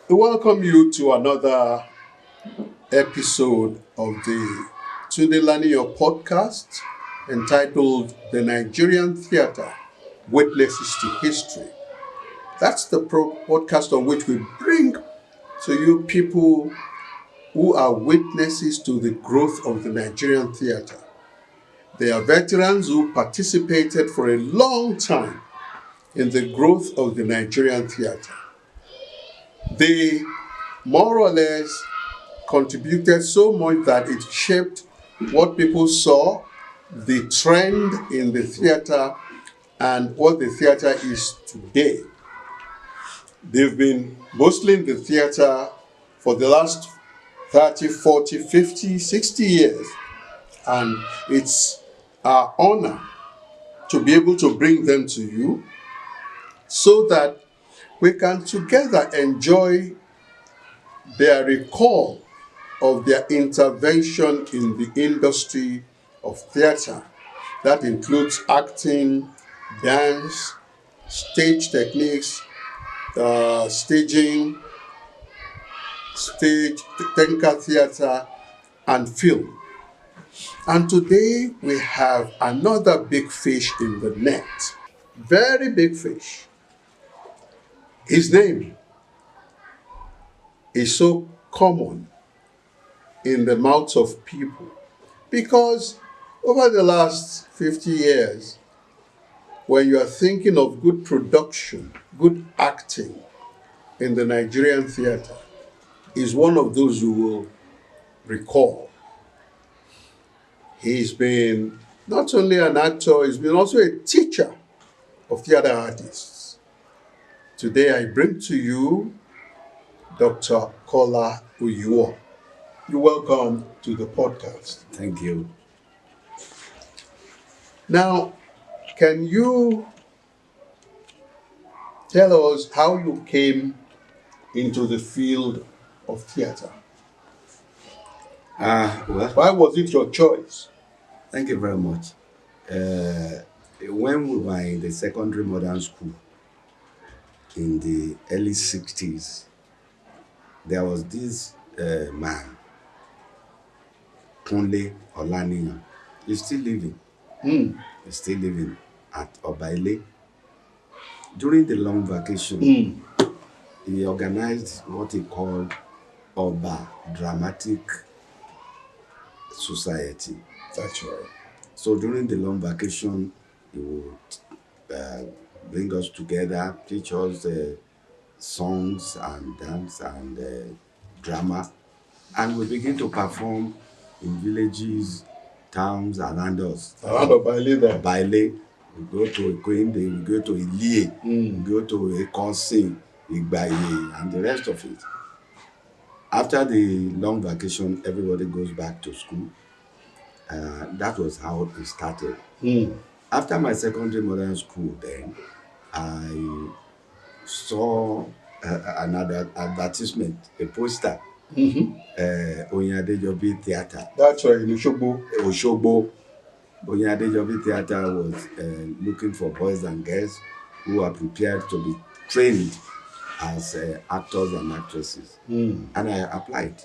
We welcome you to another episode of the Tunde Learning Your podcast entitled The Nigerian Theatre Witnesses to History. That's the podcast on which we bring to you people who are witnesses to the growth of the Nigerian theatre. They are veterans who participated for a long time in the growth of the Nigerian theatre. They more or less contributed so much that it shaped what people saw, the trend in the theatre, and what the theatre is today. They've been mostly in the theatre for the last 30, 40, 50, 60 years. And it's our honor to be able to bring them to you so that we can together enjoy their recall of their intervention in the industry of theatre. That includes acting, dance, stage techniques, staging, stage, technical theatre, and film. And today we have another big fish in the net. Very big fish. His name is so common in the mouths of people because over the last 50 years, when you are thinking of good production, good acting in the Nigerian theatre, is one of those you will recall. He's been not only an actor, he's been also a teacher of theatre artists. Today I bring to you Dr. KOLA OYEWO. You're welcome to the podcast. Thank you. Now, can you tell us how you came into the field of theatre? Why was it your choice? Thank you very much. When we were in the secondary modern school in the early 60s, there was this man, Kunle Olaniyan. He's still living. He's still living at Obaile. During the long vacation, he organized what he called Oba Dramatic Society. That's right. So during the long vacation, he would bring us together, teach us songs and dance and drama, and we begin to perform in villages, towns around us. Around Obaile there. Baile, we go to Ekwende, we go to Ilie, we go to Ekonsin, Igbaye, and the rest of it. After the long vacation, everybody goes back to school. That was how it started. After my secondary modern school, then I saw another advertisement, a poster. Oyadejobi Theatre. That's right, in Oshogbo. Oshogbo. Oyadejobi Theatre was looking for boys and girls who are prepared to be trained as actors and actresses. And I applied.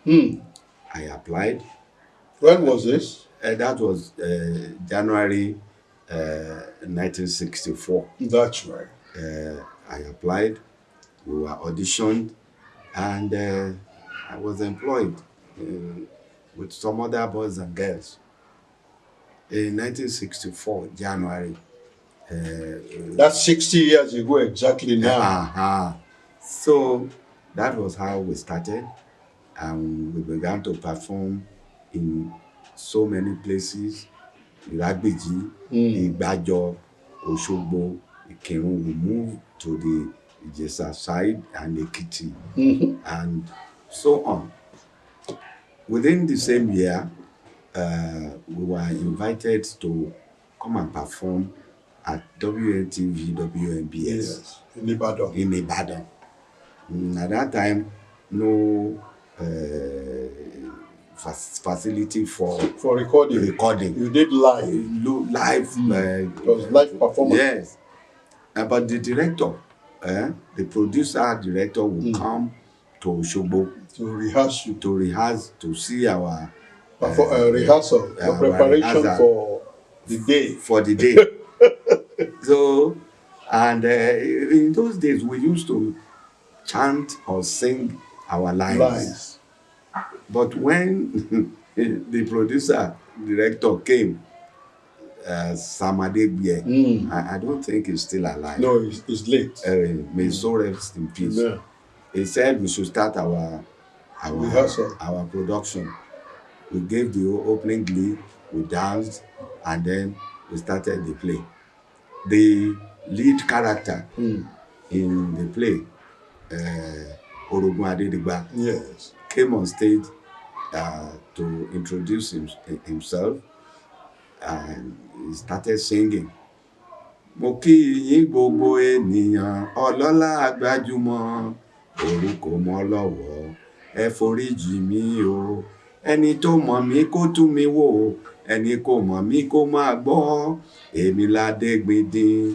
I applied. When was this? That was January 1964. That's right. I applied, we were auditioned, and I was employed with some other boys and girls. In 1964, January. That's 60 years ago exactly now. So that was how we started, and we began to perform in so many places. Iragbiji, Igbajo, Oshogbo, Ikirun. We moved to the Ijesa side and Ekiti, and so on. Within the same year, we were invited to come and perform at WNTV, WNBS. Yes, in Ibadan. In Ibadan. At that time, no facility for recording. You did live. Live. It was live performance. Yes. But the director the producer director will come to Osogbo to rehearse to see our rehearsal, the preparation rehearsal for the day. So, and in those days, we used to chant or sing our lines. But when the producer director came, Samadegbe, I don't think he's still alive. No, he's late. May his soul rest in peace. Yeah. He said we should start our production. We gave the opening glee, we danced, and then we started the play. The lead character in the play, Balogun Adedigba, yes, came on stage to introduce himself, and he started singing. Mo kí yín gbogbo ènìyàn ọlọ́lá gbajúmọ̀ orúkọ mọ́ lọ́wọ́ ẹ foríjì mí o ẹni tó mọ̀ mí kó tú mi wò ẹni kò mọ̀ mí kó máa gbọ́ èmi Ládégbìndín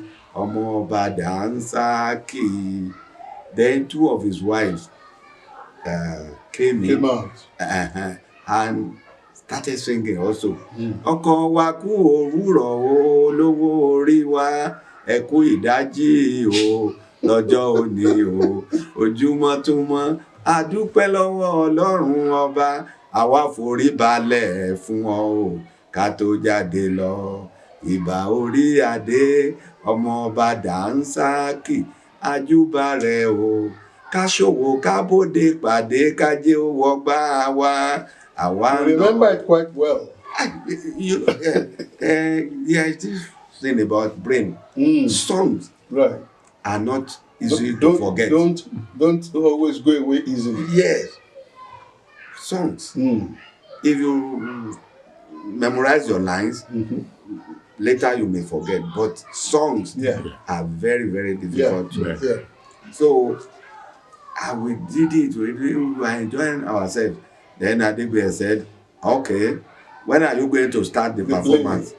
ọmọ ọba Dàńsákì. Then two of his wives came out and started singing also. Ọkọ wa kú òwúrọ̀ o lówó orí wa ẹ kú ìdájí o lọ́jọ́ òní o ojúmọ́ tún mọ́ a dúpẹ́ lọ́wọ́ Ọlọ́run ọba àwa forí balẹ̀ fún ọ o ká tó jáde lọ ìbà orí adé ọmọ ọba Dàńsákì àjúbà rẹ o ká ṣòwò ká bóde pàdé kájé ó wọgbà wa. I remember it quite well. There's this thing about brain. Songs are not easy to forget. Don't always go away easily. Yes. Songs. If you memorize your lines, later you may forget. But songs are very, very difficult to. So we did it. We were enjoying ourselves. Then Adigbe said, okay, when are you going to start the performance?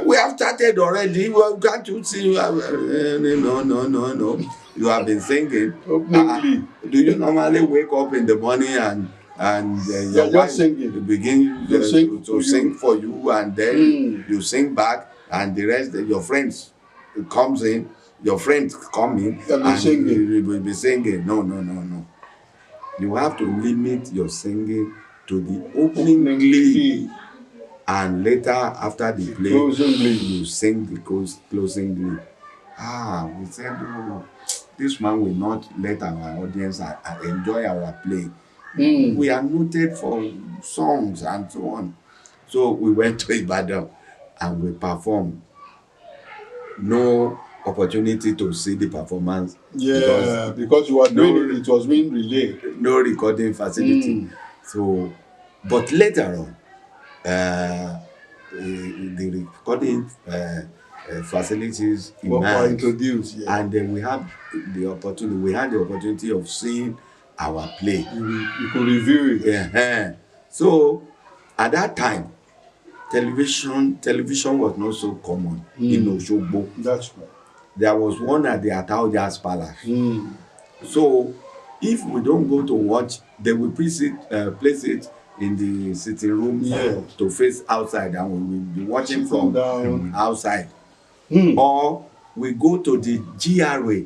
We have started already. Well, can't you see? No. You have been singing. Do you normally wake up in the morning and your wife begin to sing for you, and then you sing back, and the rest your friends comes in. Your friends come in and you will be singing. No. You have to limit your singing to the opening glee, and later after the play, you sing the closing glee. We said, oh, this man will not let our audience enjoy our play. We are noted for songs and so on. So we went to Ibadan and we performed. No opportunity to see the performance. Because you were doing it was being relayed. No recording facility. So, but later on, the recording facilities were introduced, and then we had the opportunity of seeing our play. You could review it. So, at that time, television was not so common in Osogbo. That's right. There was one at the Atao Jazz Palace. So if we don't go to watch, they will place it in the sitting room to face outside, and we will be watching from outside. Or we go to the GRA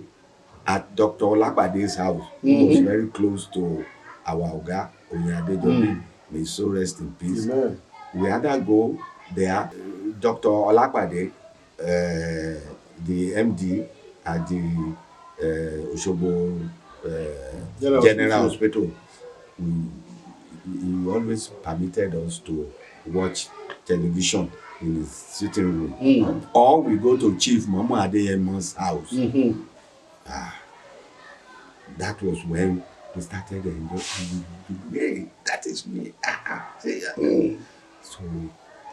at Dr. Olapade's house, who was very close to our Oga Oyewo. May his soul rest in peace. Amen. We either go there, Dr. Olapade, the MD at the Osogbo General Hospital, he always permitted us to watch television in his sitting room. Or we go to Chief Momo Adeyemo's house. That was when we started enjoying. Hey, that is me. So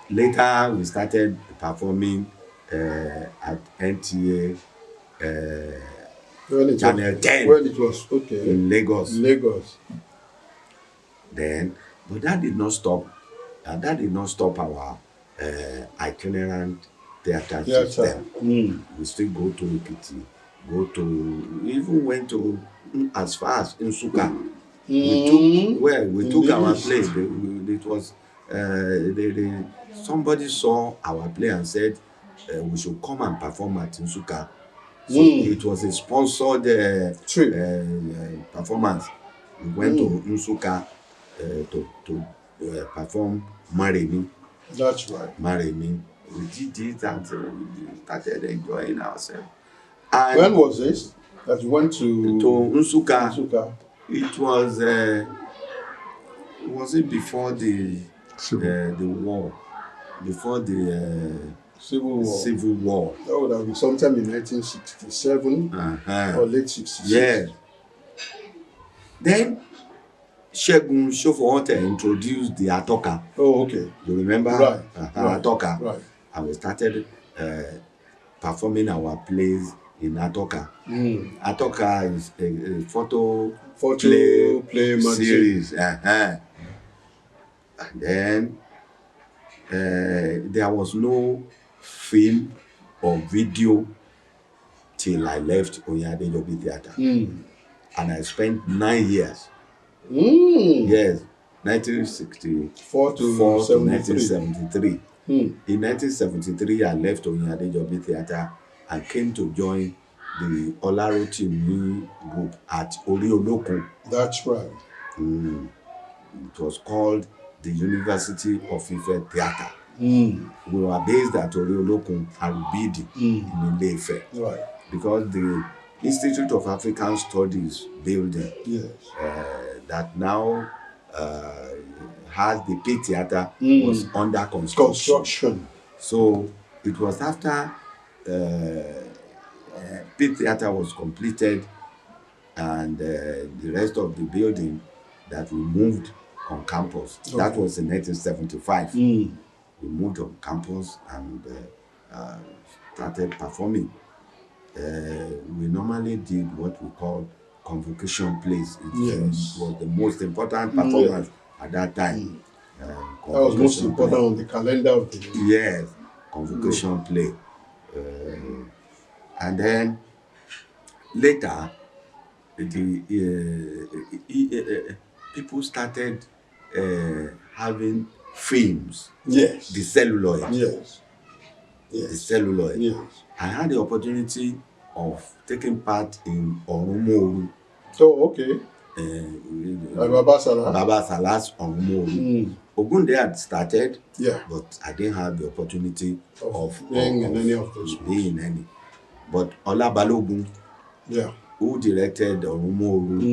later we started performing at NTA Channel 10 when it was in Lagos. Then, but that did not stop. Our itinerant theatre Theatre. system. We still go to Ekiti, even went to as far as Nsukka. We took our play. It was somebody saw our play and said we should come and perform at Nsukka. So it was a sponsored performance. We went to Nsukka to perform Maremi. That's right. Maremi. We did it and we started enjoying ourselves. And when was this that you went to Nsukka? Nsukka? It was it before the war, before the Civil War. That would have been sometime in 1967 or late 66. Yeah. Then Segun Shofowote introduced the Atoka. Oh, okay. You remember? Right. Atoka. Right. And we started performing our plays in Atoka. Atoka is a photo play series. And then there was no film or video till I left Oyewo Theatre. And I spent 9 years. Yes, 1964 to 1973. In 1973, I left Oyewo Theatre and came to join the Olarotimi group at Oriolokun. That's right. It was called the University of Ife Theatre. We were based at Oriolokun Arubidi in Ile-Ife. Right. Because the Institute of African Studies building that now has the P Theatre was under construction. So it was after P Theatre was completed and the rest of the building that we moved on campus. Okay. That was in 1975. We moved on campus and started performing. We normally did what we call convocation plays. It was the most important performance at that time. That was most important on the calendar of the day. Yes, convocation play. And then later, people started having films. Yes. The celluloid. Yes. The celluloid. Yes. I had the opportunity of taking part in Orumoru. Oh, okay. Baba Salah's Orumoru. Ogunde had started, but I didn't have the opportunity of being in any of those. But Ola Balogun, who directed Orumoru,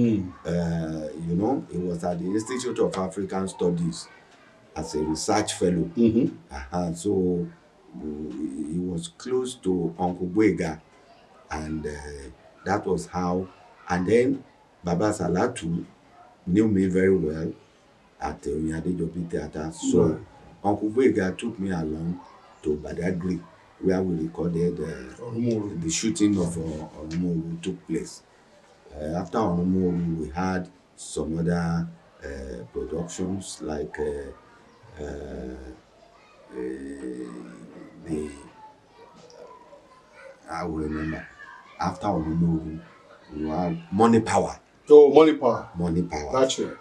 he was at the Institute of African Studies as a research fellow. So he was close to Uncle Bwega, and that was how. And then Baba Salatu knew me very well at the Oyewo Theatre. So Uncle Bwega took me along to Badagry, where we recorded the shooting of Orumoru took place. After Orumoru, we had some other productions like I will remember. After Orumoru, we had Money Power. Oh, Money Power. Money Power. That's right.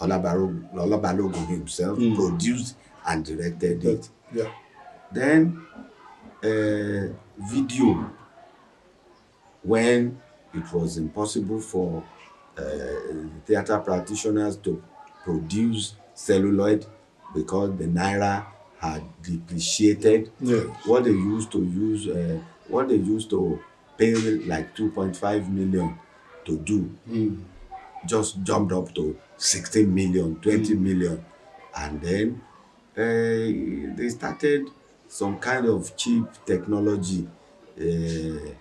Ola Balogun himself produced and directed it. Yeah. Then video, when it was impossible for theatre practitioners to produce celluloid because the naira had depreciated. Yes. What they used to pay like 2.5 million to do just jumped up to 16 million, 20 million. And then they started some kind of cheap technology. The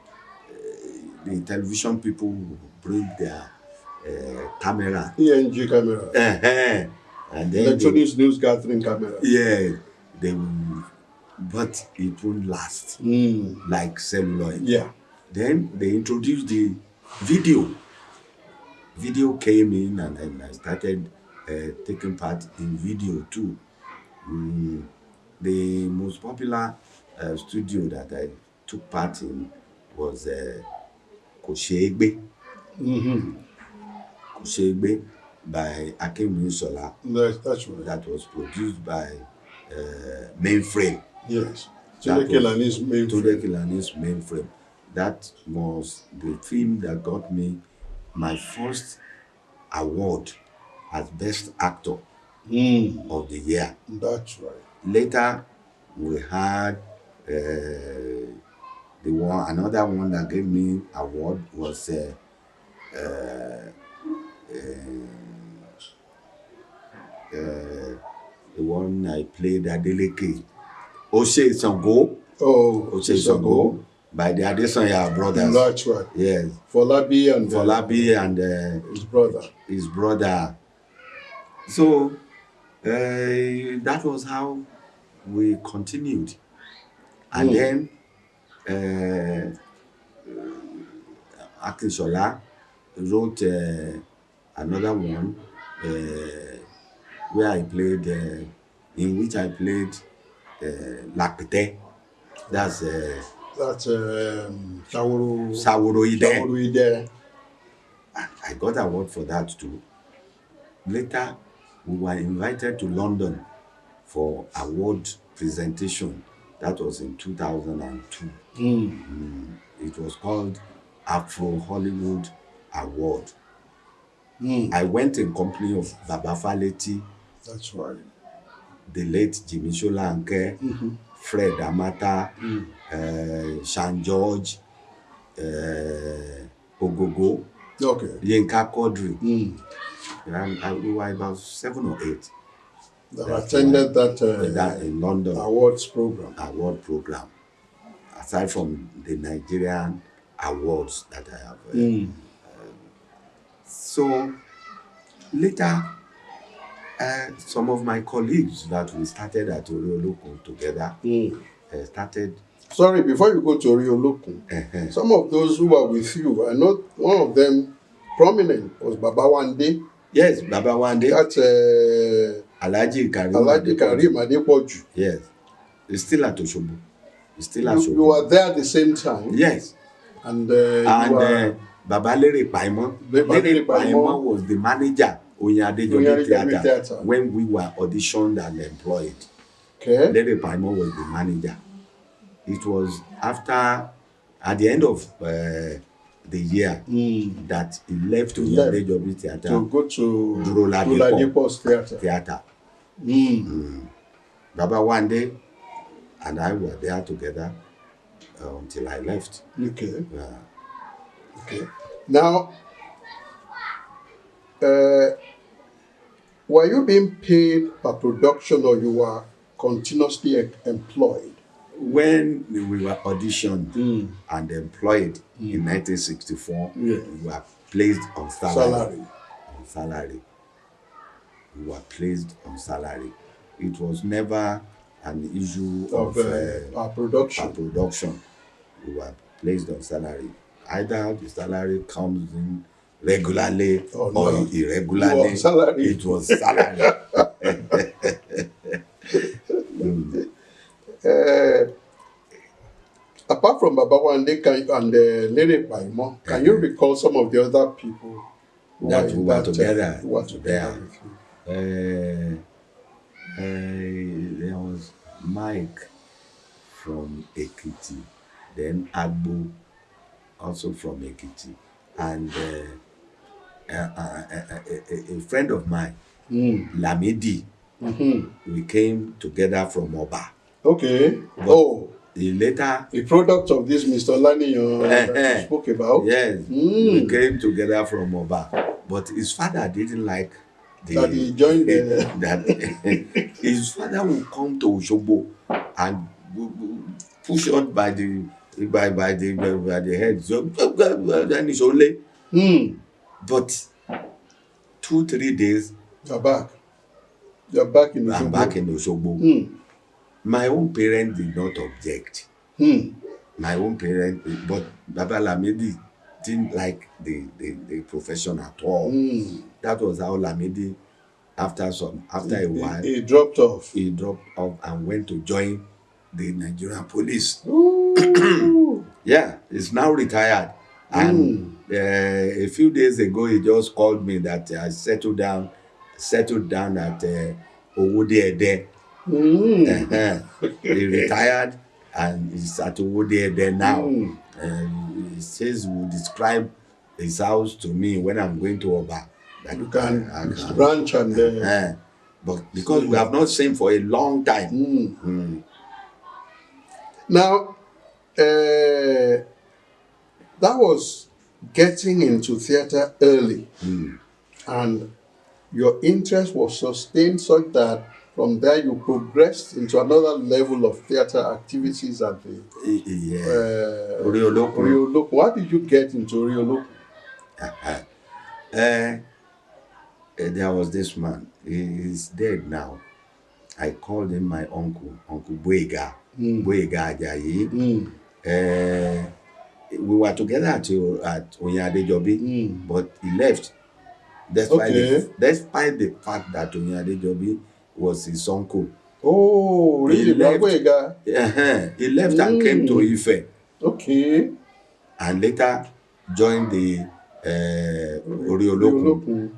television people bring their camera. ENG camera. And then electronics news gathering camera. Yeah. But it won't last like celluloid. Yeah. Then they introduced the video. Video came in and then I started taking part in video too. The most popular studio that I took part in was Koshegbe. Koshegbe by Akim Sola. That's right. That was produced by Mainframe. Yes. Tunde Kelani's Mainframe. That was the film that got me my first award as Best Actor of the year. That's right. Later, we had another one that gave me award was the one I played Adeleke. Oshe Sango. Oh, Oshe Sango by the Adesanya brothers. That's right. Yes. Folabi and his brother. His brother. So that was how we continued. And then Akinshola wrote another one where I played, in which I played Lakpete. That's Saworo Ide. I got an award for that too. Later, we were invited to London for award presentation. That was in 2002. It was called Afro Hollywood Award. I went in company of Baba Faleti. That's right. The late Jimmy Sholanke, Fred Amata, Sean George, Ogogo, Yinka Quadri. And we were about 7 or 8 that attended that in London award program. Aside from the Nigerian awards that I have. So later, some of my colleagues that we started at OYEWO together started. Sorry, before you go to OYEWO, some of those who were with you, I know one of them prominent was Baba Wande. Yes, Baba Wande. That's Alhaji Karim Adepoju. Yes, he's still at Osogbo. You were there at the same time. Yes. And Baba Lere Paimon. Lere Paimon was the manager Oyadejobi Theatre when we were auditioned and employed. Okay. Lere Paimon was the manager. It was at the end of the year that he left Oyadejobi Theatre to go to Duroladipo's Theatre. Baba Wande and I were there together until I left. Okay. Yeah. Okay. Now, were you being paid per production or you were continuously employed? When we were auditioned and employed in 1964, we were placed on salary. We were placed on salary. It was never an issue of production. We were placed on salary. Either the salary comes in regularly or irregularly. It was salary. Apart from Baba Wande and Lere Paimon, can you recall some of the other people that we were together? There was Mike from Ekiti, then Agbo, also from Ekiti, and a friend of mine, Lamidi. We came together from Oba. Okay. Later, a product of this Mr. Lani that you spoke about. Yes, we came together from Oba, but his father didn't like that he joined that his father would come to Osogbo and push out by the head. So then it's only. But 2-3 days. You're back in Osogbo. I'm back in Osogbo. My own parents did not object. My own parents, but Baba Lamidi didn't like the profession at all. That was how Lamidi, after a while, he dropped off. He dropped off and went to join the Nigerian police. Ooh. Yeah, he's now retired. And a few days ago, he just called me that I settled down at OYEWO. He retired and he's at OYEWO now. He says he will describe his house to me when I'm going to Oba. You can branch and but because we have not seen for a long time. Now, that was getting into theater early, and your interest was sustained such that from there you progressed into another level of theater activities at the Oriolokun. Why did you get into Oriolokun? There was this man. He's dead now. I called him my uncle Boyega Ajayi. We were together at Oyedejobi, but he left. Despite the fact that Oyedejobi was his uncle. Oh, really? He left and came to Ife. Okay. And later joined the Oriolokun.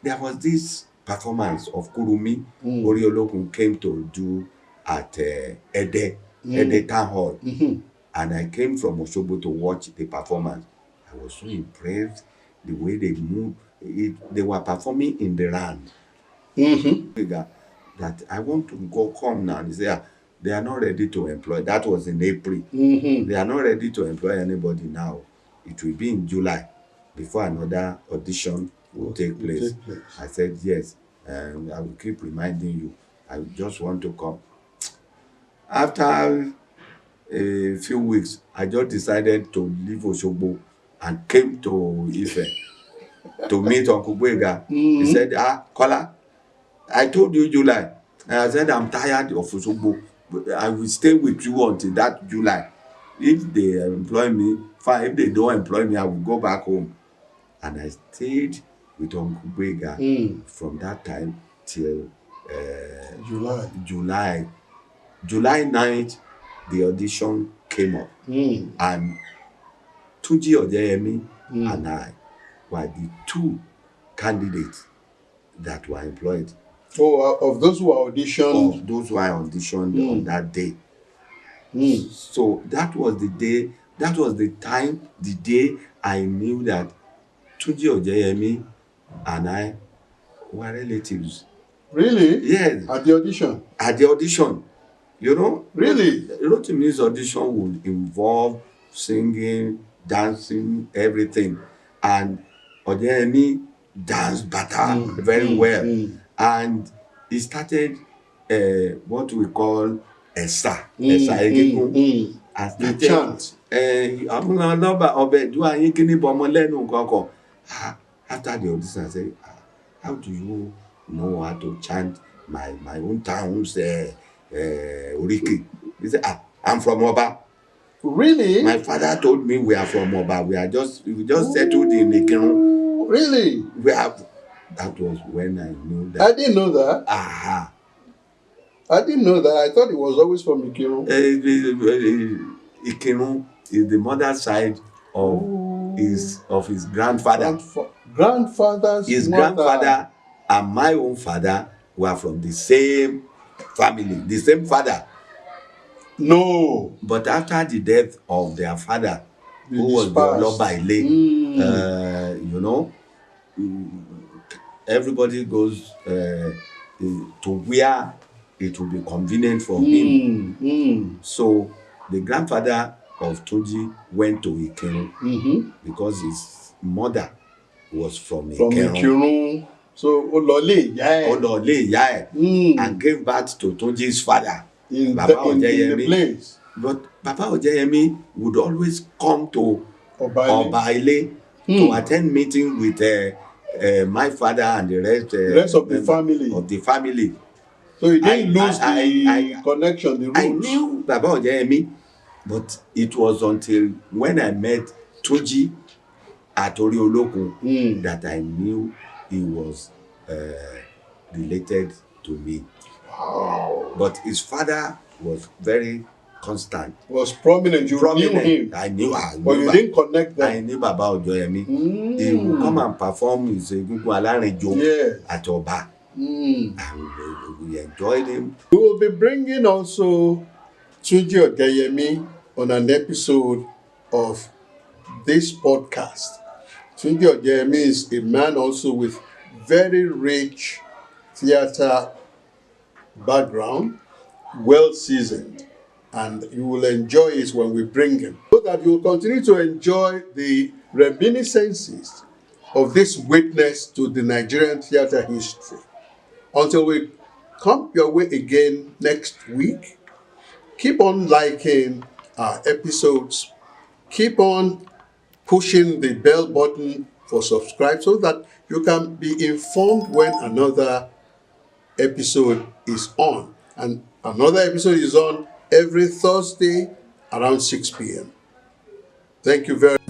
There was this performance of Kurumi Oriolokun came to do at Ede Town Hall. And I came from Osogbo to watch the performance. I was so impressed the way they moved. They were performing in the round. That I want to come now. And he said, they are not ready to employ. That was in April. They are not ready to employ anybody now. It will be in July before another audition will take place. I said, yes, and I will keep reminding you. I just want to come. After a few weeks, I just decided to leave Osogbo and came to Ife to meet Uncle Boyega. He said, KOLA, I told you July. And I said, I'm tired of Osogbo. I will stay with you until that July. If they employ me, fine. If they don't employ me, I will go back home. And I stayed with Uncle Boyega from that time till July 9th, the audition came up. And Tunji Odeyemi and I were the two candidates that were employed. Oh, of those who auditioned? Of those who I auditioned on that day. So that was the day, that was the time, the day I knew that Tunji Odeyemi and I were relatives. Really? Yes. At the audition? At the audition. You know? Really? Rotimi's audition would involve singing, dancing, everything. And Odeyemi danced better, very well. And he started what we call Esa Egungun. And started the chant. After the audition, I said, how do you know how to chant my own town's Oriki? He said, I'm from Oba. Really? My father told me we are from Oba. We just settled in Ikirun. Really? That was when I knew that. I didn't know that. I didn't know that. I thought it was always from Ikirun. Ikirun is the mother side of his grandfather. His grandfather and my own father were from the same family, the same father. No. But after the death of their father, who was the Olobaile, you know, everybody goes to where it will be convenient for him. So the grandfather of Tunji went to Ikirun because his mother was from Ikirun. So Olole Ìyá ẹ̀ and gave birth to Tunji's father, Baba Odeyemi. Place. But Baba Odeyemi would always come to Obaile to attend meeting with my father and the rest of the family. So he didn't lose the connection, the roots. I knew Baba Odeyemi, but it was until when I met Tunji at Oriolokun that I knew he was related to me. Wow. But his father was very constant. Was prominent. You knew him. I knew. But you didn't connect them. I knew Baba Ojoyemi. He would come and perform his Egungun Alarinjo at Oba. And we enjoyed him. We will be bringing also Tunji Odeyemi on an episode of this podcast. Tunji Odeyemi is a man also with very rich theater background, well seasoned, and you will enjoy it when we bring him. So that you will continue to enjoy the reminiscences of this witness to the Nigerian theater history. Until we come your way again next week, keep on liking our episodes, keep on pushing the bell button for subscribe so that you can be informed when another episode is on. And another episode is on every Thursday around 6 p.m. Thank you very much.